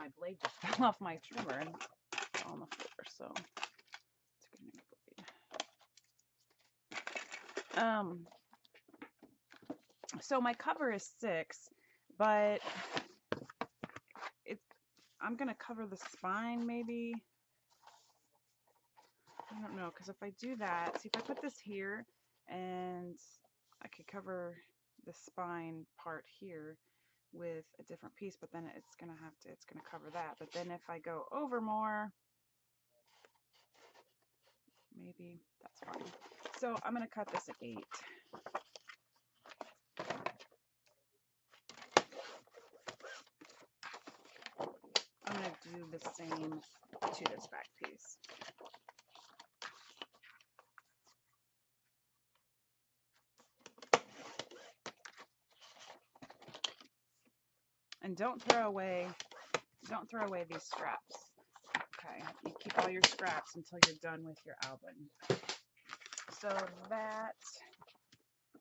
my blade just fell off my trimmer and fell on the floor, so let's get a new blade. So my cover is 6, but I'm gonna cover the spine maybe. I don't know, because if I do that, see, if I put this here and I could cover the spine part here with a different piece, but then it's gonna cover that. But then if I go over more, maybe that's fine. So I'm gonna cut this at 8. I'm gonna do the same to this back piece. And don't throw away these scraps. Okay, you keep all your scraps until you're done with your album. So that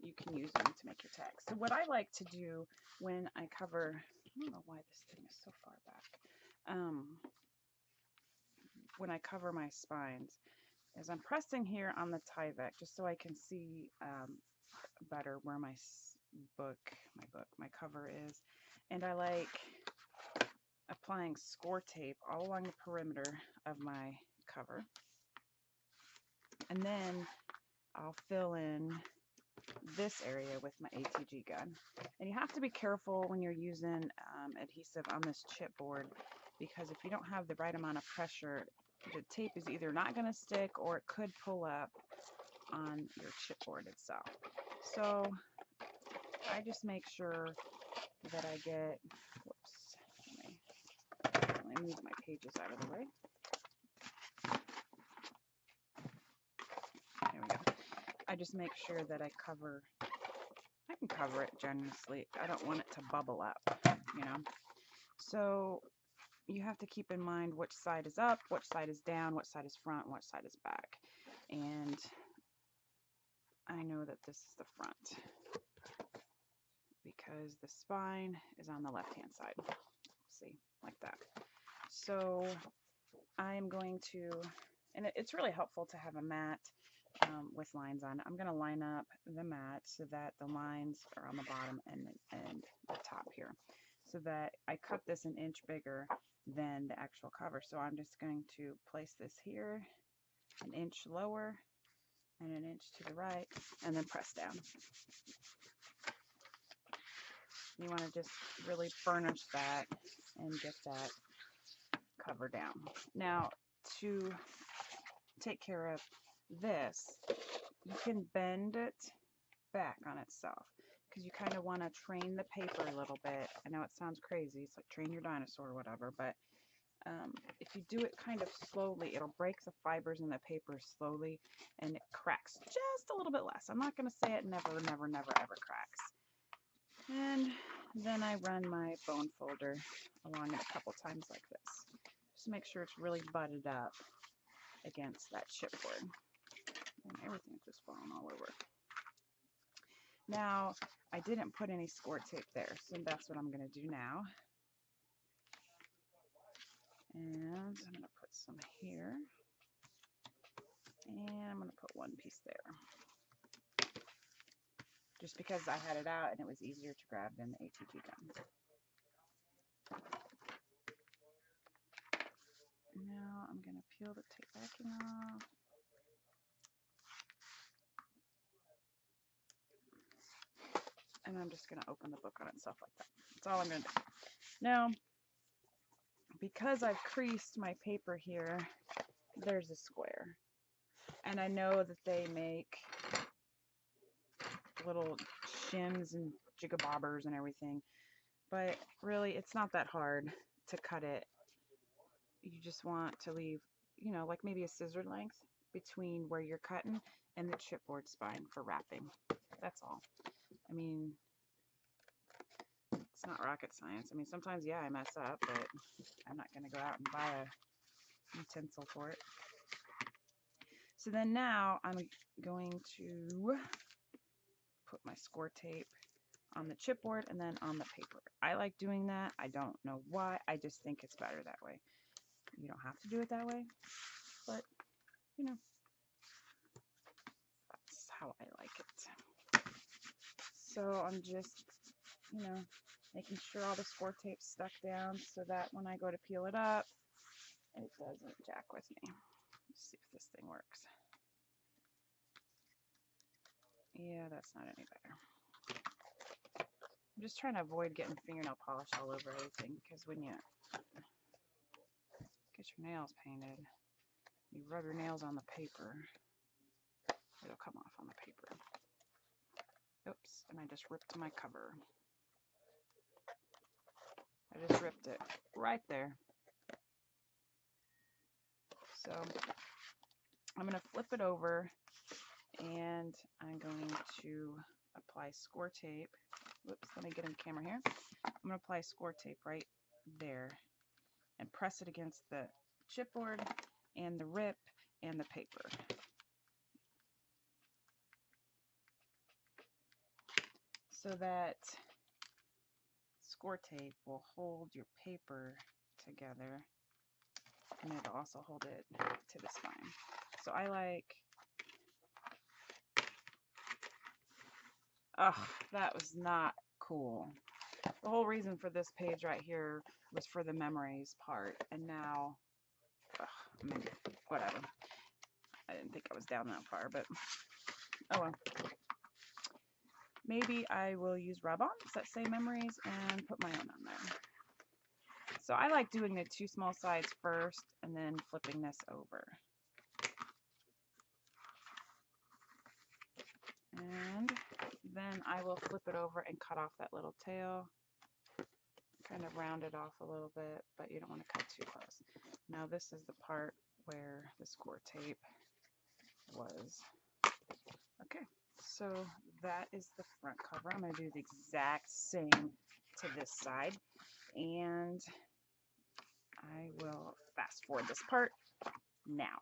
you can use them to make your tags. So what I like to do when I cover, I don't know why this thing is so far back. When I cover my spines, is I'm pressing here on the Tyvek just so I can see better where my cover is, and I like applying score tape all along the perimeter of my cover, and then I'll fill in this area with my ATG gun. And you have to be careful when you're using adhesive on this chipboard, because if you don't have the right amount of pressure, the tape is either not going to stick or it could pull up on your chipboard itself. So I just make sure that I get, whoops, let me move my pages out of the way. There we go. I just make sure that I can cover it generously. I don't want it to bubble up, you know. So you have to keep in mind which side is up, which side is down, which side is front, and which side is back. And I know that this is the front because the spine is on the left-hand side. See, like that. So I'm going to, and it's really helpful to have a mat with lines on it. I'm going to line up the mat so that the lines are on the bottom and the top here, so that I cut this an inch bigger than the actual cover. So I'm just going to place this here an inch lower and an inch to the right, and then press down. You want to just really burnish that and get that cover down. Now, to take care of this, you can bend it back on itself, because you kind of want to train the paper a little bit. I know it sounds crazy, it's like train your dinosaur or whatever, but if you do it kind of slowly, it'll break the fibers in the paper slowly, and it cracks just a little bit less. I'm not going to say it never ever cracks. And then I run my bone folder along it a couple times like this, just to make sure it's really butted up against that chipboard. And everything's just falling all over. Now, I didn't put any score tape there, so that's what I'm going to do now. And I'm going to put some here, and I'm going to put one piece there, just because I had it out and it was easier to grab than the ATG gun. Now I'm going to peel the tape backing off. And I'm just going to open the book on itself like that. That's all I'm going to do. Now, because I've creased my paper here, there's a square. And I know that they make little shims and jigabobbers and everything, but really it's not that hard to cut it. You just want to leave, you know, like maybe a scissor length between where you're cutting and the chipboard spine for wrapping. That's all. I mean, it's not rocket science. I mean, sometimes, yeah, I mess up, but I'm not going to go out and buy a utensil for it. So then now I'm going to put my score tape on the chipboard and then on the paper. I like doing that. I don't know why. I just think it's better that way. You don't have to do it that way, but you know, that's how I like it. So I'm just, you know, making sure all the score tape's stuck down so that when I go to peel it up, it doesn't jack with me. Let's see if this thing works. Yeah, that's not any better. I'm just trying to avoid getting fingernail polish all over everything, because when you get your nails painted, you rub your nails on the paper, it'll come off on the paper. Oops, and I just ripped my cover. I just ripped it right there. So I'm going to flip it over and I'm going to apply score tape. Whoops, let me get in the camera here. I'm going to apply score tape right there and press it against the chipboard and the rip and the paper. So that score tape will hold your paper together, and it'll also hold it to the spine. So I like, that was not cool. The whole reason for this page right here was for the memories part, and now, I mean, whatever. I didn't think I was down that far, but oh well. Maybe I will use rub-ons that say memories and put my own on there. So I like doing the two small sides first and then flipping this over. And then I will flip it over and cut off that little tail. Kind of round it off a little bit, but you don't want to cut too close. Now this is the part where the score tape was. Okay, so that is the front cover. I'm going to do the exact same to this side, and I will fast forward this part now.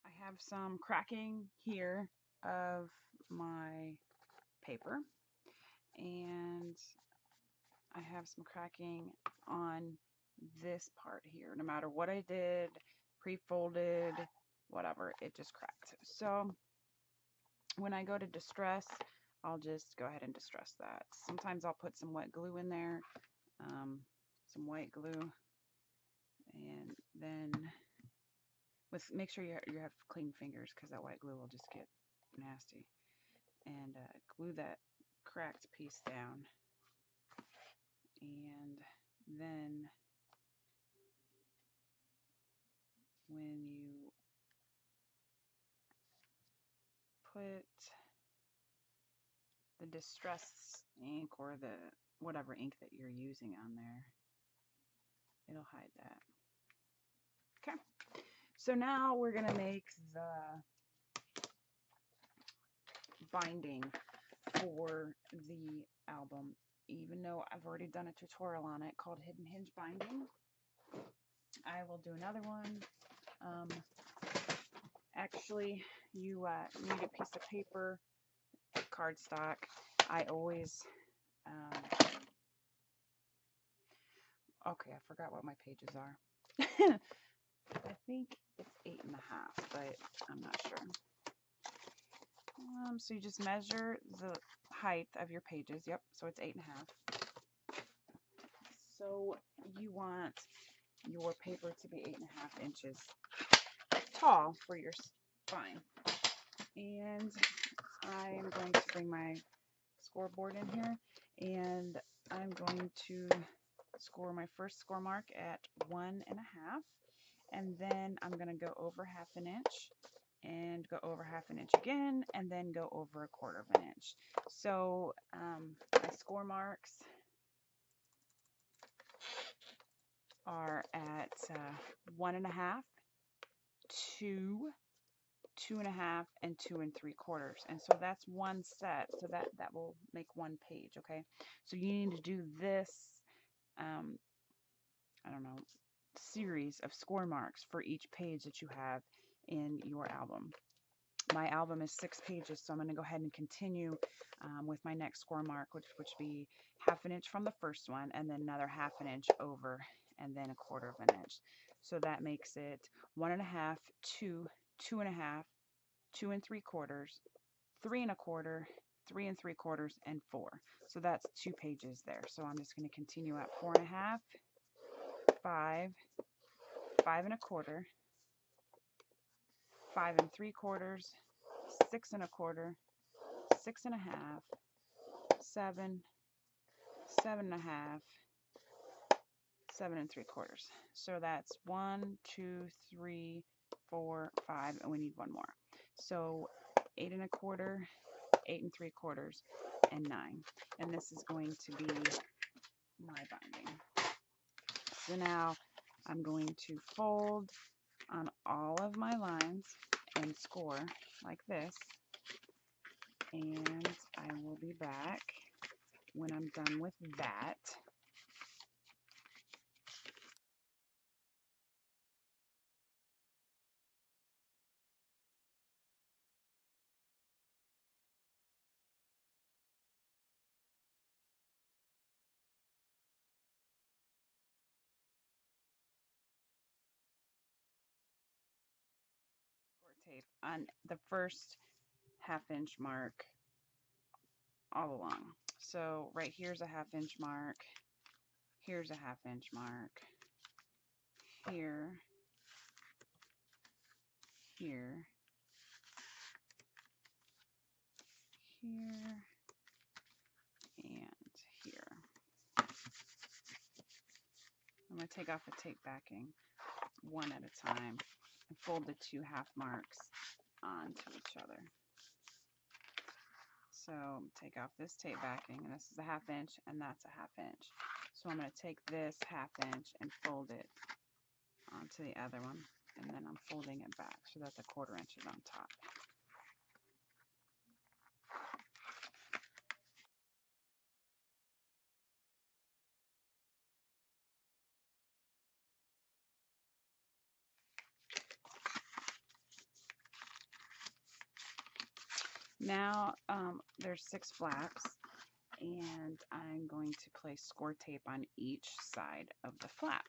I have some cracking here of my paper, and I have some cracking on this part here. No matter what I did, pre-folded, whatever, it just cracked. So when I go to distress, I'll just go ahead and distress that. Sometimes I'll put some wet glue in there, some white glue, and then make sure you have clean fingers, because that white glue will just get nasty. And glue that cracked piece down, and then when you put the distress ink or the whatever ink that you're using on there, it'll hide that. Okay, so now we're gonna make the binding for the album, even though I've already done a tutorial on it called Hidden Hinge Binding. I will do another one. Actually, you need a piece of paper, cardstock. I always, okay, I forgot what my pages are. I think it's 8.5, but I'm not sure. So you just measure the height of your pages. Yep, so it's 8.5. So you want your paper to be 8.5 inches tall for your spine. And I am going to bring my scoreboard in here, and I'm going to score my first score mark at 1.5, and then I'm going to go over 1/2 inch and go over 1/2 inch again, and then go over 1/4 inch. So my score marks are at 1.5, 2, 2.5, and 2 3/4. And so that's one set. So that will make one page. Okay. So you need to do this, I don't know, series of score marks for each page that you have in your album. My album is 6 pages, so I'm going to go ahead and continue with my next score mark, which would be 1/2 inch from the first one, and then another 1/2 inch over, and then 1/4 inch. So that makes it 1.5, 2, 2.5, 2 3/4, 3 1/4, 3 3/4, and 4. So that's 2 pages there. So I'm just going to continue at 4.5, 5, 5 1/4, 5 3/4, 6 1/4, 6.5, 7, 7.5, 7 3/4. So that's 1, 2, 3, 4, 5, and we need one more. So 8 1/4, 8 3/4, and 9. And this is going to be my binding. So now I'm going to fold on all of my lines and score like this. And I will be back when I'm done with that. Tape on the first 1/2 inch mark all along. So right here's a 1/2 inch mark, here's a 1/2 inch mark, here, here, here, and here. I'm going to take off the tape backing one at a time and fold the 2 half marks onto each other. So take off this tape backing, and this is a 1/2 inch, and that's a 1/2 inch. So I'm going to take this 1/2 inch and fold it onto the other one, and then I'm folding it back so that the 1/4 inch is on top. Now there's 6 flaps, and I'm going to place score tape on each side of the flap.